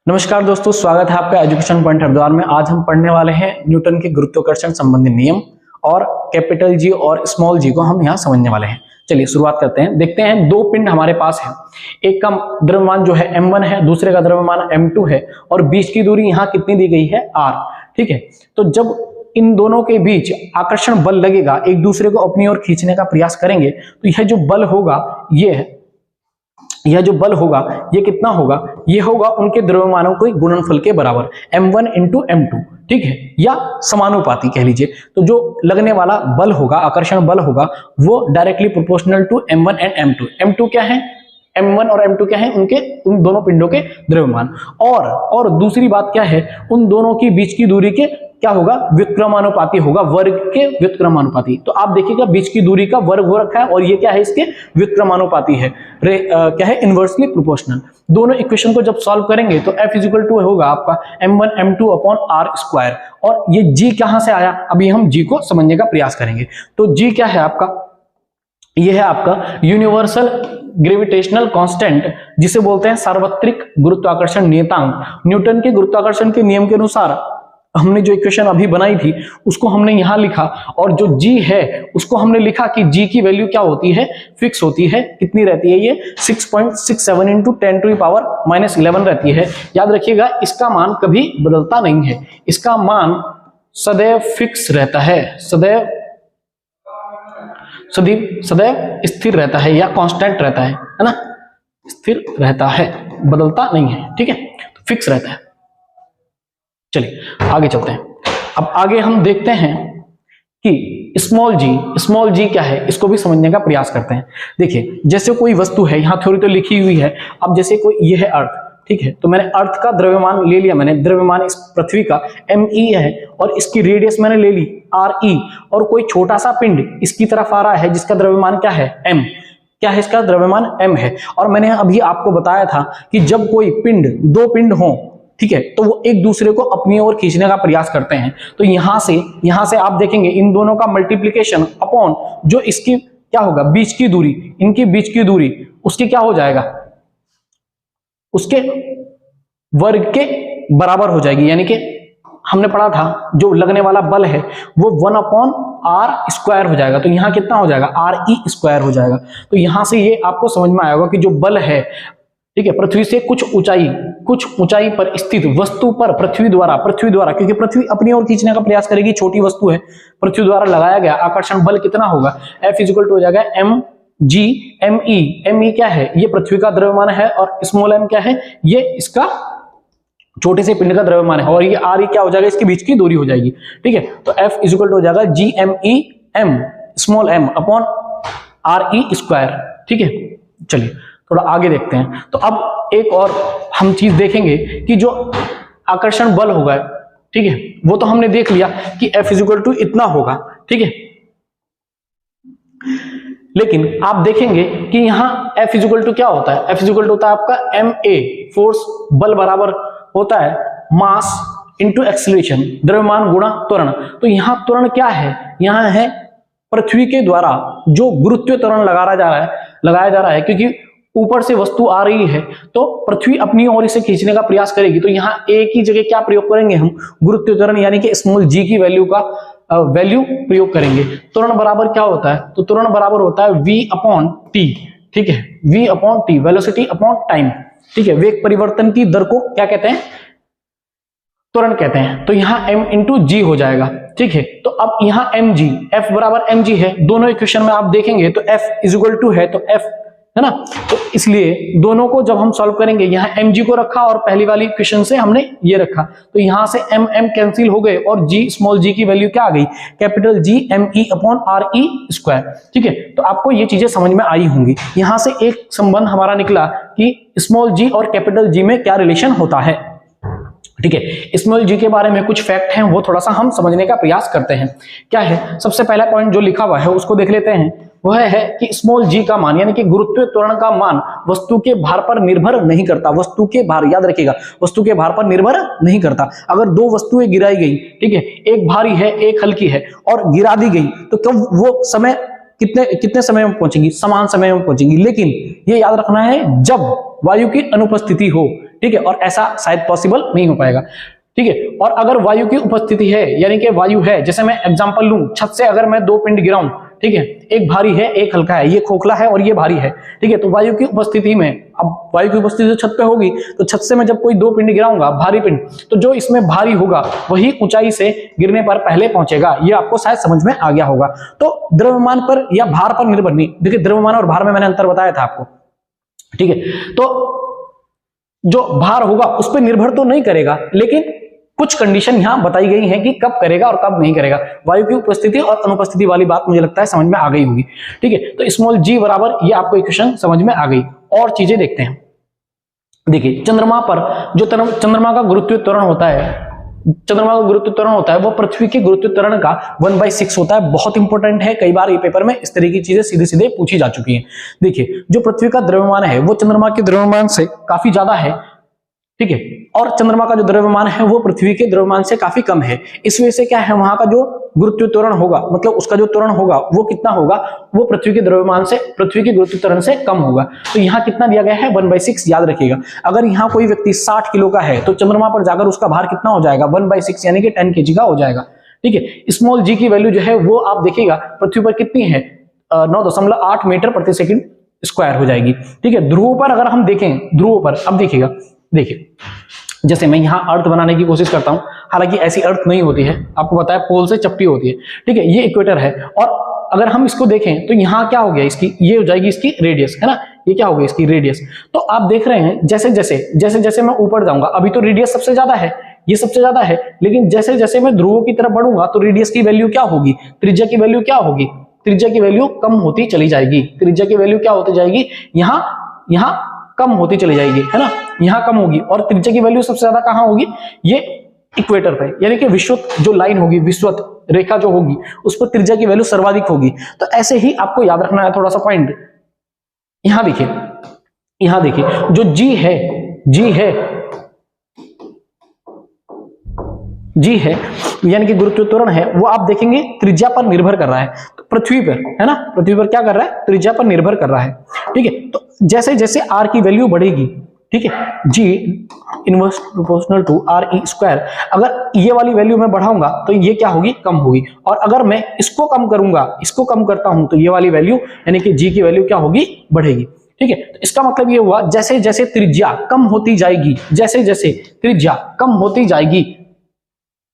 नमस्कार दोस्तों, स्वागत है आपका एजुकेशन पॉइंट हरिद्वार में। आज हम पढ़ने वाले हैं न्यूटन के गुरुत्वाकर्षण संबंधी नियम और कैपिटल जी और स्मॉल जी को हम यहाँ समझने वाले हैं। चलिए शुरुआत करते हैं। देखते हैं, दो पिंड हमारे पास है। एक का द्रव्यमान जो है m1 है, दूसरे का द्रव्यमान m2 है और बीच की दूरी यहाँ कितनी दी गई है, r। ठीक है, तो जब इन दोनों के बीच आकर्षण बल लगेगा, एक दूसरे को अपनी ओर खींचने का प्रयास करेंगे, तो यह जो बल होगा यह जो बल होगा ये कितना होगा, ये होगा उनके द्रव्यमानों के गुणनफल के बराबर, m1 इंटू m2। ठीक है, या समानुपाती कह लीजिए। तो जो लगने वाला बल होगा, आकर्षण बल होगा, वो directly proportional to m1 and m2। m2 क्या है, m1 और m2 क्या है, उन दोनों पिंडों के द्रव्यमान। और दूसरी बात क्या है, उन दोनों की बीच की दूरी के क्या होगा, व्युत्क्रमानुपाती होगा, वर्ग के व्युत्क्रमानुपाती। तो आप देखिएगा बीच की दूरी का वर्ग हो रखा है और ये क्या है, इसके व्युत्क्रमानुपाती है, क्या है, इनवर्सली प्रोपोर्शनल। दोनों इक्वेशन को जब सॉल्व करेंगे तो F इक्वल टू होगा आपका m1 m2 upon r square. और ये g कहां से आया, अभी हम g को समझने का प्रयास करेंगे। तो g क्या है आपका, यह है आपका यूनिवर्सल ग्रेविटेशनल कांस्टेंट, जिसे बोलते हैं सार्वत्रिक गुरुत्वाकर्षण नियतांक। न्यूटन के गुरुत्वाकर्षण के नियम के अनुसार हमने जो इक्वेशन अभी बनाई थी उसको हमने यहां लिखा, और जो g है उसको हमने लिखा कि g की वैल्यू क्या होती है, फिक्स होती है। कितनी रहती है, ये 6.67 इंटू 10⁻⁻11 रहती है। याद रखिएगा, इसका मान कभी बदलता नहीं है, इसका मान सदैव फिक्स रहता है, सदैव स्थिर रहता है या कांस्टेंट रहता है ना, स्थिर रहता है, बदलता नहीं है। ठीक है, तो फिक्स रहता है। चलिए आगे चलते हैं। अब आगे हम देखते हैं कि स्मॉल जी क्या है, इसको भी समझने का प्रयास करते हैं। देखिए, जैसे कोई वस्तु है, यहाँ थोड़ी तो लिखी हुई है। अब जैसे कोई ये है अर्थ, ठीक है, तो मैंने अर्थ का द्रव्यमान ले लिया, मैंने द्रव्यमान इस पृथ्वी का me है और इसकी रेडियस मैंने ले ली re, और कोई छोटा सा पिंड इसकी तरफ आ रहा है जिसका द्रव्यमान क्या है, m। क्या है, इसका द्रव्यमान m है। और मैंने अभी आपको बताया था कि जब कोई पिंड, दो पिंड हो, ठीक है, तो वो एक दूसरे को अपनी ओर खींचने का प्रयास करते हैं। तो यहां से आप देखेंगे इन दोनों का मल्टीप्लीकेशन अपॉन जो इसकी क्या होगा, बीच की दूरी, इनकी बीच की दूरी, उसकी क्या हो जाएगा, उसके वर्ग के बराबर हो जाएगी। यानी कि हमने पढ़ा था जो लगने वाला बल है वो 1/r स्क्वायर हो जाएगा। तो यहां कितना हो जाएगा, re स्क्वायर हो जाएगा। तो यहां से ये आपको समझ में आएगा कि जो बल है, ठीक है, पृथ्वी से कुछ ऊंचाई पर स्थित वस्तु पर पृथ्वी द्वारा, क्योंकि पृथ्वी अपनी ओर खींचने का प्रयास करेगी, छोटी वस्तु है, पृथ्वी द्वारा लगाया गया आकर्षण बल कितना होगा, F इक्वल टू हो जाएगा me क्या है, ये पृथ्वी का द्रव्यमान है, और स्मॉल m क्या है, ये इसका छोटे से पिंड का द्रव्यमान है, और ये re क्या हो जाएगा, इसके बीच की दूरी हो जाएगी। ठीक है, तो F इक्वल टू हो जाएगा GME small m upon re square. ठीक है, चलिए थोड़ा आगे देखते हैं। तो अब एक और हम चीज देखेंगे कि जो आकर्षण बल होगा, ठीक है, वो तो हमने देख लिया कि F इक्वल टू इतना होगा। ठीक है, लेकिन आप देखेंगे कि यहां F इक्वल टू क्या होता है, F इक्वल टू होता है आपका ma, फोर्स बल बराबर होता है मास इंटू एक्सीलरेशन, द्रव्यमान गुणा त्वरण। तो यहां त्वरण क्या है, यहां है पृथ्वी के द्वारा जो गुरुत्वीय त्वरण लगाया जा रहा है, क्योंकि ऊपर से वस्तु आ रही है तो पृथ्वी अपनी ओर इसे खींचने का प्रयास करेगी। तो यहाँ एक ही जगह क्या प्रयोग करेंगे हम, गुरुत्वीय त्वरण यानी कि स्मॉल g की वैल्यू प्रयोग करेंगे। त्वरण बराबर क्या होता है, तो त्वरण बराबर होता है v अपॉन t। ठीक है, v upon t, velocity upon time. ठीक है, वेग परिवर्तन की दर को क्या कहते हैं, त्वरण कहते हैं। तो यहाँ m इंटू g हो जाएगा। ठीक है, तो अब यहाँ mg, F बराबर mg है, दोनों इक्वेशन में आप देखेंगे तो F इक्वल टू है, तो F है ना, तो इसलिए दोनों को जब हम सॉल्व करेंगे, यहाँ mg को रखा और पहली वाली इक्वेशन से हमने ये रखा, तो यहां से m कैंसिल हो गए और g स्मॉल g की वैल्यू क्या आ गई, capital G me upon re square. ठीक है, तो आपको ये चीजें समझ में आई होंगी। यहां से एक संबंध हमारा निकला कि स्मॉल g और कैपिटल G में क्या रिलेशन होता है। ठीक है, स्मॉल g के बारे में कुछ फैक्ट हैं, वो थोड़ा सा हम समझने का प्रयास करते हैं। क्या है, सबसे पहला पॉइंट जो लिखा हुआ है उसको देख लेते हैं। वह है कि स्मॉल g का मान, यानी कि गुरुत्वीय त्वरण का मान वस्तु के भार पर निर्भर नहीं करता। वस्तु के भार, याद रखिएगा, वस्तु के भार पर निर्भर नहीं करता। अगर दो वस्तुएं गिराई गई, ठीक है, एक भारी है एक हल्की है, और गिरा दी गई, तो कब वो समय कितने समय में पहुंचेंगी, समान समय में पहुंचेंगी। लेकिन ये याद रखना है जब वायु की अनुपस्थिति हो। ठीक है, और ऐसा शायद पॉसिबल नहीं हो पाएगा, ठीक है। और अगर वायु की उपस्थिति है, यानी कि वायु है, जैसे मैं एग्जांपल लूं, छत से अगर मैं दो पिंड गिराऊं, ठीक है, एक भारी है एक हल्का है, ये खोखला है और ये भारी है, ठीक है, तो वायु की उपस्थिति में, अब वायु की उपस्थिति छत पे होगी तो छत से मैं जब कोई दो पिंड गिराऊंगा, भारी पिंड, तो जो इसमें भारी होगा वही ऊंचाई से गिरने पर पहले पहुंचेगा। ये आपको शायद समझ में आ गया होगा। तो द्रव्यमान पर या भार पर निर्भर नहीं, देखिए द्रव्यमान और भार में मैंने अंतर बताया था आपको, ठीक है। तो जो भार होगा उस पर निर्भर तो नहीं करेगा, लेकिन कुछ कंडीशन यहां बताई गई है कि कब करेगा और कब नहीं करेगा। वायु की उपस्थिति और अनुपस्थिति वाली बात मुझे लगता है समझ में आ गई होगी, ठीक है। तो स्मॉल जी बराबर, ये आपको इक्वेशन समझ में आ गई। और चीजें देखते हैं। देखिए चंद्रमा पर जो चंद्रमा का गुरुत्वीय त्वरण होता है, चंद्रमा का गुरुत्वीय त्वरण होता है वो पृथ्वी के गुरुत्वीय त्वरण का 1/6 होता है। बहुत इंपॉर्टेंट है, कई बार ये पेपर में इस तरह की चीजें सीधे सीधे पूछी जा चुकी हैं। देखिए जो पृथ्वी का द्रव्यमान है वो चंद्रमा के द्रव्यमान से काफी ज्यादा है, ठीक है, और चंद्रमा का जो द्रव्यमान है वो पृथ्वी के द्रव्यमान से काफी कम है। इस वजह से क्या है, वहां का जो गुरुत्वीय त्वरण होगा, मतलब उसका जो त्वरण होगा वो कितना होगा, वो पृथ्वी के द्रव्यमान से, पृथ्वी के गुरुत्वीय त्वरण से कम होगा। तो यहाँ कितना दिया गया है, 1/6, याद रखिएगा। अगर यहाँ कोई व्यक्ति 60 किलो का है तो चंद्रमा पर जाकर उसका भार कितना हो जाएगा, 1/6 यानी कि 10 kg का हो जाएगा, ठीक है। स्मॉल जी की वैल्यू जो है वो आप देखिएगा पृथ्वी पर कितनी है, 9.8 मीटर प्रति सेकंड स्क्वायर हो जाएगी, ठीक है। ध्रुव पर अगर हम देखें, ध्रुव पर अब देखिएगा, देखिए जैसे मैं यहाँ अर्थ बनाने की कोशिश करता हूं, हालांकि ऐसी अर्थ नहीं होती है, आपको पता है पोल से चपटी होती है, ठीक है, ये इक्वेटर है। और अगर हम इसको देखें तो यहाँ क्या हो गया, इसकी ये हो जाएगी इसकी रेडियस, है ना, ये क्या हो गया इसकी रेडियस। तो आप देख रहे हैं जैसे जैसे मैं ऊपर जाऊंगा, अभी तो रेडियस सबसे ज्यादा है, ये सबसे ज्यादा है, लेकिन जैसे जैसे मैं ध्रुवों की तरफ बढ़ूंगा तो रेडियस की वैल्यू क्या होगी, त्रिज्या की वैल्यू क्या होगी, त्रिज्या की वैल्यू कम होती चली जाएगी। त्रिज्या की वैल्यू क्या होती जाएगी, यहाँ कम होती चली जाएगी, है ना, यहाँ कम होगी। और त्रिज्या की वैल्यू सबसे ज्यादा कहां होगी, ये इक्वेटर पे, यानी कि विषुवत जो लाइन होगी, विषुवत रेखा जो होगी उस पर त्रिज्या की वैल्यू सर्वाधिक होगी। तो ऐसे ही आपको याद रखना है थोड़ा सा पॉइंट। यहां देखिए जो जी है यानी कि गुरुत्वीय त्वरण है, वो आप देखेंगे त्रिज्या पर निर्भर कर रहा है। तो पृथ्वी पर, है ना, पृथ्वी पर क्या कर रहा है, त्रिज्या पर निर्भर कर रहा है, ठीक है। तो जैसे जैसे आर की वैल्यू बढ़ेगी, ठीक है, g inverse proportional to R E square, अगर ये वाली वैल्यू मैं बढ़ाऊंगा तो ये क्या होगी, कम होगी। और अगर मैं इसको कम करूंगा, इसको कम करता हूं, तो ये वाली वैल्यू यानी कि जी की वैल्यू क्या होगी, बढ़ेगी, ठीक है। तो इसका मतलब ये हुआ जैसे जैसे त्रिज्या कम होती जाएगी, जैसे जैसे त्रिज्या कम होती जाएगी,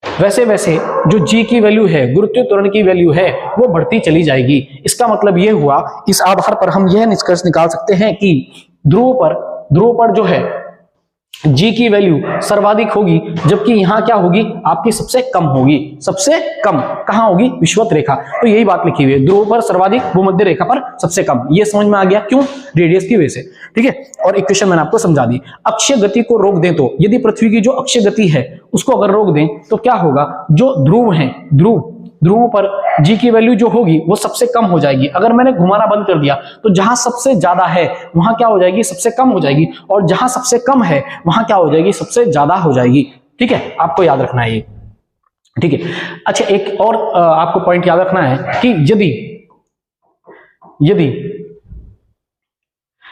वैसे वैसे जो जी की वैल्यू है, गुरुत्वीय त्वरण की वैल्यू है, वो बढ़ती चली जाएगी। इसका मतलब ये हुआ, इस आधार पर हम यह निष्कर्ष निकाल सकते हैं कि ध्रुव पर जो है जी की वैल्यू सर्वाधिक होगी, जबकि यहां क्या होगी, आपकी सबसे कम होगी। सबसे कम कहां होगी, विषुवत रेखा। तो यही बात लिखी हुई है, ध्रुव पर सर्वाधिक, भूमध्य रेखा पर सबसे कम। ये समझ में आ गया, क्यों, रेडियस की वजह से, ठीक है। और इक्वेशन मैंने आपको समझा दी। अक्षीय गति को रोक दें तो, यदि पृथ्वी की जो अक्षीय गति है उसको अगर रोक दें तो क्या होगा, जो ध्रुव है, ध्रुवों पर जी की वैल्यू जो होगी वो सबसे कम हो जाएगी। अगर मैंने घुमाना बंद कर दिया तो जहां सबसे ज्यादा है वहां क्या हो जाएगी, सबसे कम हो जाएगी, और जहां सबसे कम है वहां क्या हो जाएगी, सबसे ज्यादा हो जाएगी, ठीक है। आपको याद रखना है ये, ठीक है। अच्छा, एक और आपको पॉइंट याद रखना है कि यदि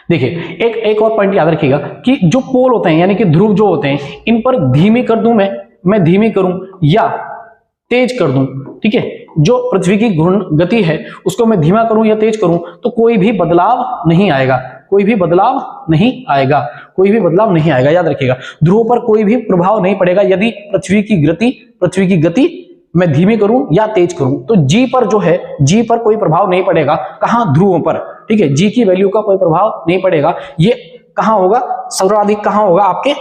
देखिए एक और पॉइंट याद रखिएगा कि जो पोल होते हैं यानी कि ध्रुव जो होते हैं, इन पर धीमी कर दूं मैं धीमी करूं या तेज कर दूं, ठीक है। जो पृथ्वी की घूर्ण गति है उसको मैं धीमा करूं या तेज करूं तो कोई भी बदलाव नहीं आएगा, कोई भी बदलाव नहीं आएगा, याद रखिएगा। ध्रुव पर कोई भी प्रभाव नहीं पड़ेगा यदि पृथ्वी की गति मैं धीमी करूं या तेज करूं। तो जी पर जो है, जी पर कोई प्रभाव नहीं पड़ेगा, कहां, ध्रुवों पर, ठीक है। जी की वैल्यू का कोई प्रभाव नहीं पड़ेगा। ये कहां होगा, सर्वाधिक कहां होगा, आपके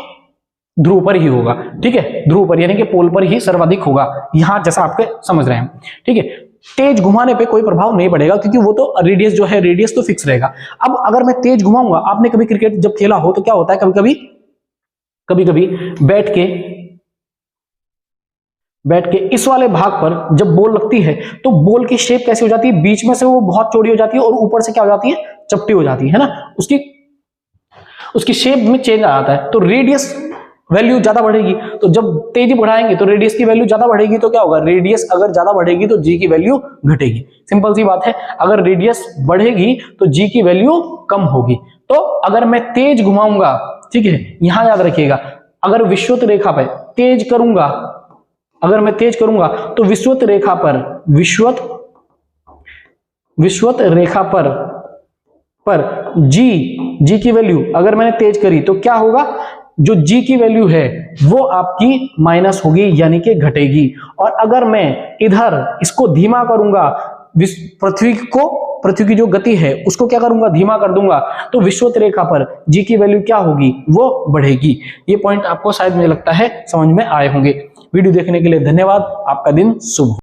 ध्रुव पर ही होगा, ठीक है। ध्रुव पर यानी कि पोल पर ही सर्वाधिक होगा, यहां जैसा आपके समझ रहे हैं, ठीक है। तेज घुमाने पे कोई प्रभाव नहीं पड़ेगा क्योंकि वो तो रेडियस जो है, रेडियस तो फिक्स रहेगा। अब अगर मैं तेज घुमाऊंगा, आपने कभी क्रिकेट जब खेला हो तो क्या होता है, कभी कभी बैठ के इस वाले भाग पर जब बॉल लगती है तो बॉल की शेप कैसी हो जाती है, बीच में से वो बहुत चौड़ी हो जाती है और ऊपर से क्या हो जाती है, चपटी हो जाती है ना, उसकी शेप में चेंज आ जाता है। तो रेडियस वैल्यू ज्यादा बढ़ेगी, तो जब तेजी बढ़ाएंगे तो रेडियस की वैल्यू ज्यादा बढ़ेगी, तो क्या होगा, रेडियस अगर ज्यादा बढ़ेगी तो जी की वैल्यू घटेगी। सिंपल सी बात है, अगर रेडियस बढ़ेगी तो जी की वैल्यू कम होगी। तो अगर मैं तेज घुमाऊंगा, ठीक है, यहां याद रखिएगा, अगर विषुवत रेखा पर तेज करूंगा, अगर मैं तेज करूंगा तो विषुवत रेखा पर विषुवत रेखा पर जी की वैल्यू अगर मैंने तेज करी तो क्या होगा, जो जी की वैल्यू है वो आपकी माइनस होगी, यानी कि घटेगी। और अगर मैं इधर इसको धीमा करूंगा, पृथ्वी की जो गति है उसको क्या करूंगा, धीमा कर दूंगा, तो विषुवत रेखा पर जी की वैल्यू क्या होगी, वो बढ़ेगी। ये पॉइंट आपको शायद मुझे लगता है समझ में आए होंगे। वीडियो देखने के लिए धन्यवाद, आपका दिन शुभ हो।